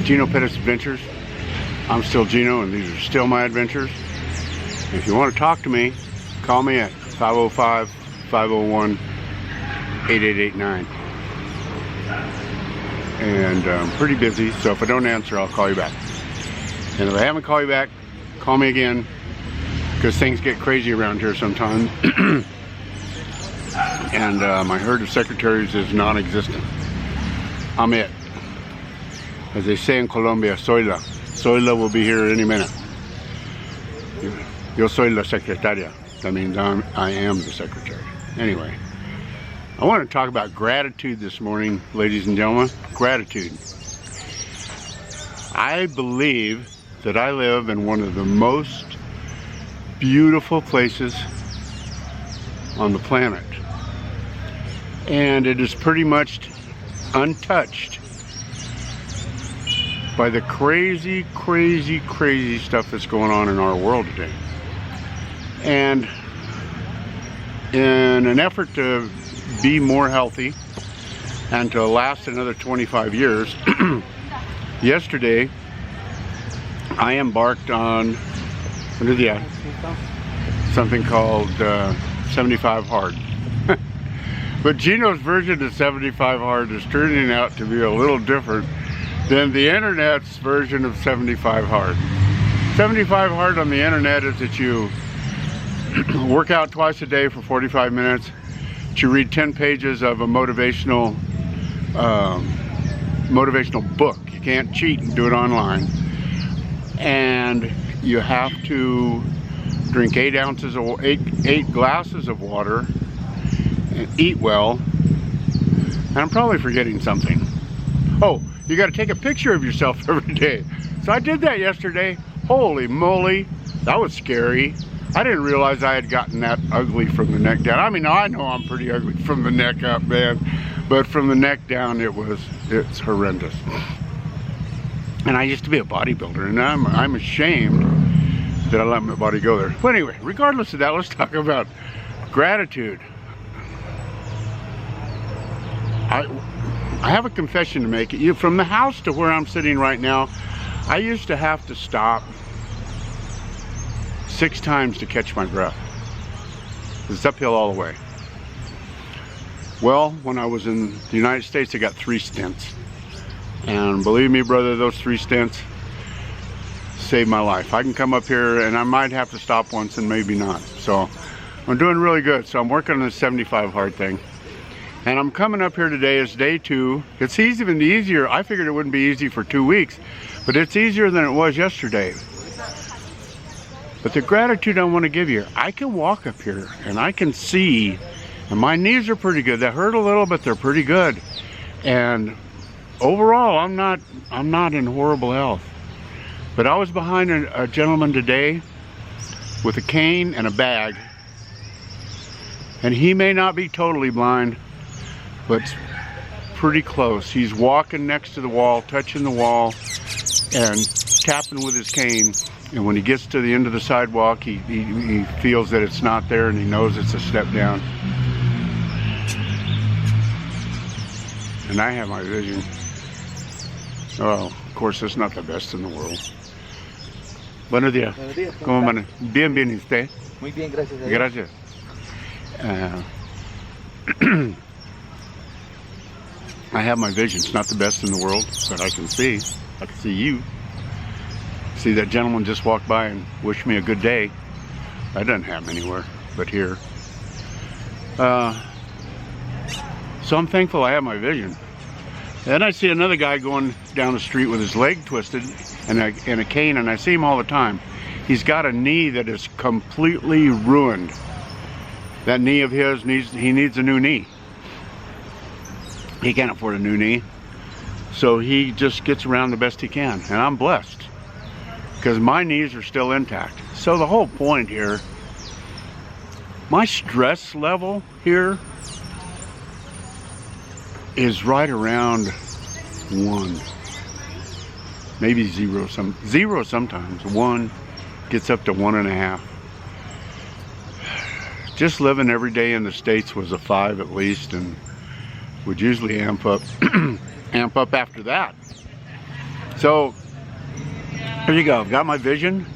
Geno Pettis Adventures. I'm still Geno, and these are still my adventures. If you want to talk to me, call me at 505-501-8889. And I'm pretty busy, so if I don't answer, I'll call you back. And if I haven't called you back, call me again, because things get crazy around here sometimes. And my herd of secretaries is non-existent. I'm it. As they say in Colombia, soy la. Soy la will be here any minute. Yo soy la secretaria. That means I am the secretary. Anyway, I want to talk about gratitude this morning, ladies and gentlemen. Gratitude. I believe that I live in one of the most beautiful places on the planet. And it is pretty much untouched by the crazy, crazy, crazy stuff that's going on in our world today. And in an effort to be more healthy and to last another 25 years, yesterday I embarked on something called 75 Hard. But Geno's version of 75 Hard is turning out to be a little different than the internet's version of 75 Hard. 75 Hard on the internet is that you work out twice a day for 45 minutes, that you read 10 pages of a motivational book. You can't cheat and do it online. And you have to drink 8 glasses of water and eat well. And I'm probably forgetting something. Oh, you got to take a picture of yourself every day. So I did that yesterday. Holy moly, that was scary. I didn't realize I had gotten that ugly from the neck down. I mean, I know I'm pretty ugly from the neck up, man, but from the neck down, it's horrendous. And I used to be a bodybuilder, and I'm ashamed that I let my body go there. But anyway, regardless of that, let's talk about gratitude. I have a confession to make. From the house to where I'm sitting right now, I used to have to stop 6 times to catch my breath. It's uphill all the way. Well, when I was in the United States, I got 3 stints. And believe me, brother, those 3 stints saved my life. I can come up here and I might have to stop once and maybe not. So I'm doing really good. So I'm working on this 75 Hard thing. And I'm coming up here today as day 2. It's even easier. I figured it wouldn't be easy for 2 weeks, but it's easier than it was yesterday. But the gratitude I want to give you, I can walk up here and I can see, and my knees are pretty good. They hurt a little, but they're pretty good. And overall, I'm not in horrible health. But I was behind a gentleman today with a cane and a bag. And he may not be totally blind, but pretty close. He's walking next to the wall, touching the wall, and tapping with his cane. And when he gets to the end of the sidewalk, he feels that it's not there, and he knows it's a step down. And I have my vision. Oh, of course, it's not the best in the world. Buenos días. Buenos días. ¿Cómo van? Bien, bien, ¿y usted? Muy bien, gracias a Dios. Gracias. I have my vision. It's not the best in the world, but I can see. I can see you. See, that gentleman just walked by and wished me a good day. That doesn't happen anywhere but here. So I'm thankful I have my vision. Then I see another guy going down the street with his leg twisted and a cane, and I see him all the time. He's got a knee that is completely ruined. That knee of his, he needs a new knee. He can't afford a new knee. So he just gets around the best he can. And I'm blessed, because my knees are still intact. So the whole point here, my stress level here is right around 1. Maybe 0 sometimes. 1 gets up to 1.5. Just living every day in the States was a 5 at least, and would usually amp up after that. So, there you go. I've got my vision.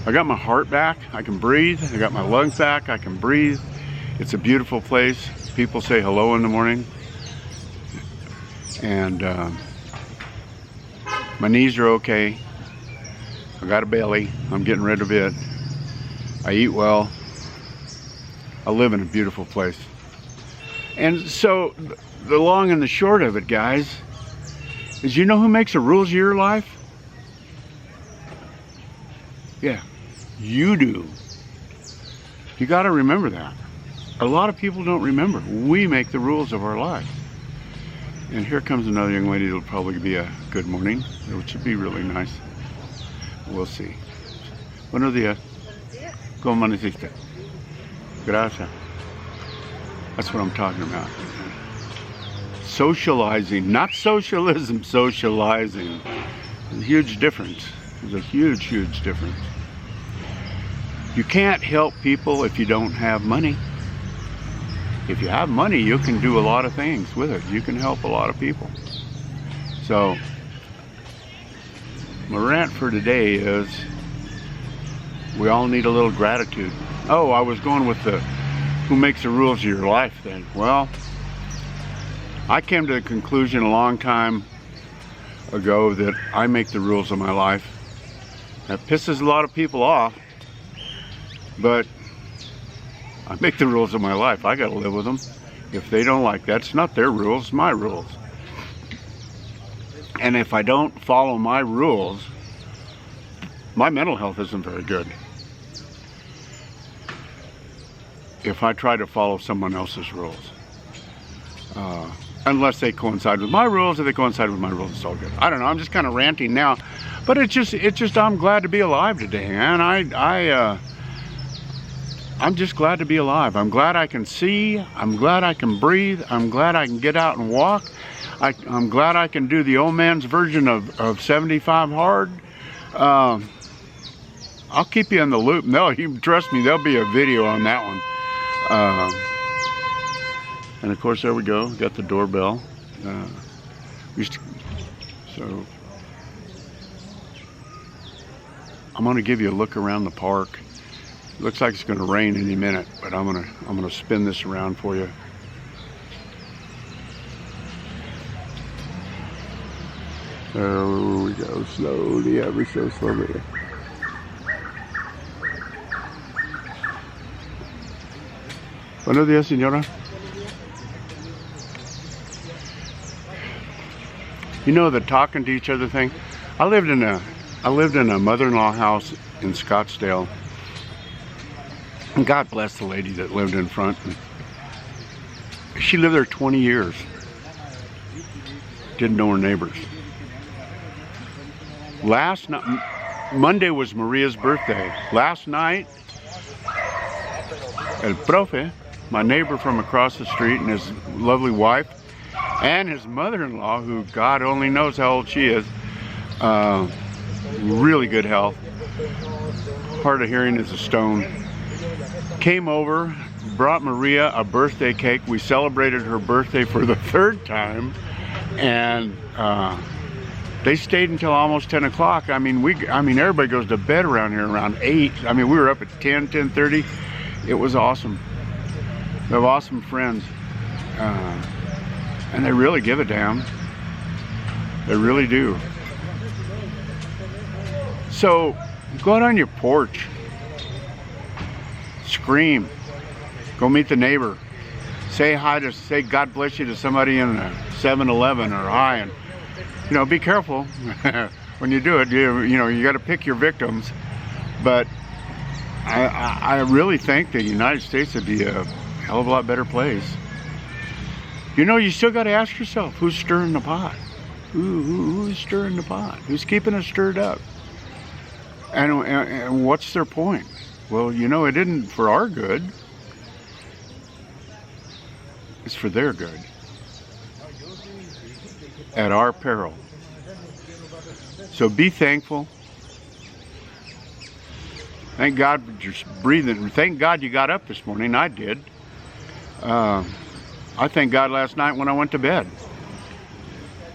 I got my heart back. I can breathe. I got my lungs back. I can breathe. It's a beautiful place. People say hello in the morning. And my knees are okay. I got a belly. I'm getting rid of it. I eat well. I live in a beautiful place. And so, the long and the short of it, guys, is you know who makes the rules of your life? Yeah, you do. You got to remember that. A lot of people don't remember. We make the rules of our life. And here comes another young lady. It'll probably be a good morning, which would be really nice. We'll see. Buenos días. ¿Cómo amaneciste? Gracias. That's what I'm talking about. Socializing, not socialism, socializing. There's a huge difference. There's a huge, huge difference. You can't help people if you don't have money. If you have money, you can do a lot of things with it. You can help a lot of people. So, my rant for today is we all need a little gratitude. Oh, I was going with the who makes the rules of your life thing. Well, I came to the conclusion a long time ago that I make the rules of my life. That pisses a lot of people off, but I make the rules of my life. I gotta live with them. If they don't like that, it's not their rules, it's my rules. And if I don't follow my rules, my mental health isn't very good. If I try to follow someone else's rules. Unless they coincide with my rules. If they coincide with my rules, it's all good. I don't know, I'm just kind of ranting now. But it's just I'm glad to be alive today, man. I'm just glad to be alive. I'm glad I can see. I'm glad I can breathe. I'm glad I can get out and walk. I'm glad I can do the old man's version of 75 hard. I'll keep you in the loop. No, you trust me, there'll be a video on that one. And of course, there we go. Got the doorbell. So I'm going to give you a look around the park. Looks like it's going to rain any minute, but I'm gonna spin this around for you. There we go, slowly, ever so slowly. Buenos días, señora. You know the talking to each other thing? I lived in a mother-in-law house in Scottsdale. And God bless the lady that lived in front. She lived there 20 years. Didn't know her neighbors. Last night, Monday was Maria's birthday. Last night, El Profe, my neighbor from across the street, and his lovely wife, and his mother-in-law, who God only knows how old she is, really good health, hard of hearing as a stone, came over, brought Maria a birthday cake. We celebrated her birthday for the third time, and they stayed until almost 10 o'clock. I mean, everybody goes to bed around here around 8. I mean, we were up at 10:30. It was awesome. We have awesome friends, and they really give a damn. They really do. So, go out on your porch. Scream. Go meet the neighbor. Say God bless you to somebody in a 7-Eleven or high, and be careful when you do it. You got to pick your victims. But I really think the United States would be a hell of a lot better place. You still got to ask yourself, who's stirring the pot? Who's stirring the pot? Who's keeping it stirred up? And what's their point? Well, it isn't for our good. It's for their good. At our peril. So be thankful. Thank God for just breathing. Thank God you got up this morning. I did. I thank God last night when I went to bed.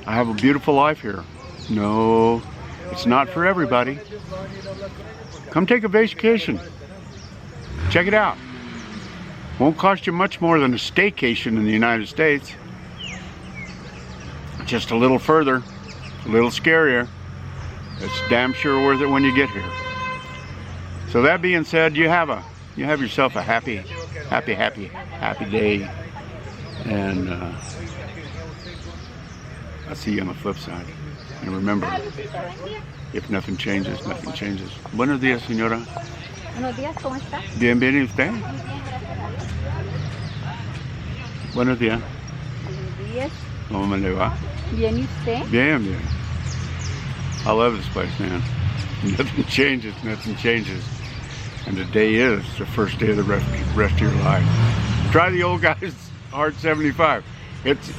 I have a beautiful life here. No, it's not for everybody. Come take a vacation. Check it out. Won't cost you much more than a staycation in the United States. Just a little further, a little scarier. It's damn sure worth it when you get here. So that being said, you have yourself a happy day. And I'll see you on the flip side. And remember, if nothing changes, nothing changes. Buenos días, señora. Buenos días, ¿cómo está? Bien, bien, ¿y usted? Buenos días. Buenos días. ¿Cómo me le va? Bien, ¿y usted? Bien, bien. I love this place, man. Nothing changes, nothing changes. And today is the first day of the rest of your life. Try the old guy's hard 75. It's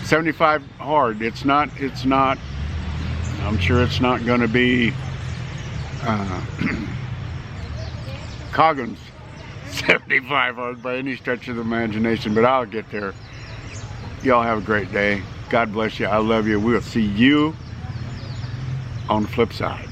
75 hard. It's not, I'm sure it's not going to be Coggins 75 hard by any stretch of the imagination, but I'll get there. Y'all have a great day. God bless you. I love you. We'll see you on the flip side.